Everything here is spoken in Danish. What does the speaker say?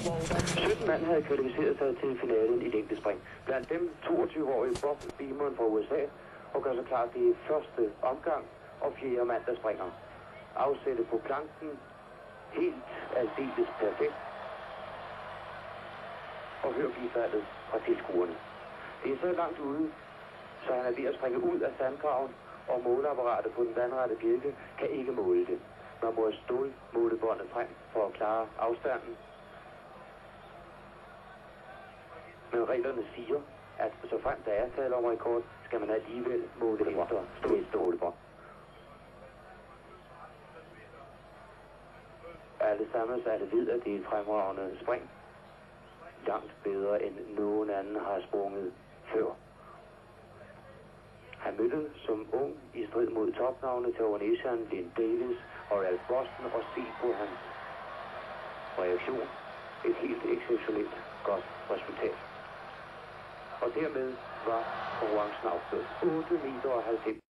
17 mand havde kvalificeret sig til finalen i længdespring. Blandt dem 22-årige Bob Beamon fra USA, og gør sig klar til første omgang og fjerde mand, der springer. Afsætte på planken, helt aldeles perfekt. Og hør bifaldet fra tilskuerne. Det er så langt ude, så han er ved at springe ud af sandgraven, og måleapparatet på den vandrette bjælke kan ikke måle det. Man må stålmåle båndet frem for at klare afstanden. Men reglerne siger, at så frem der er tale om rekord, skal man alligevel måle efter stålbånd. Alle sammen ved, at det er et fremragende spring. Langt bedre end nogen anden har sprunget før. Han mødte som ung i strid mod topnavne til Owenesian, Lynn Davis og Ralph Boston, og se på hans reaktion. Et helt exceptionelt godt resultat. Og dermed var konkurrencen afsluttet. 8,90 meter.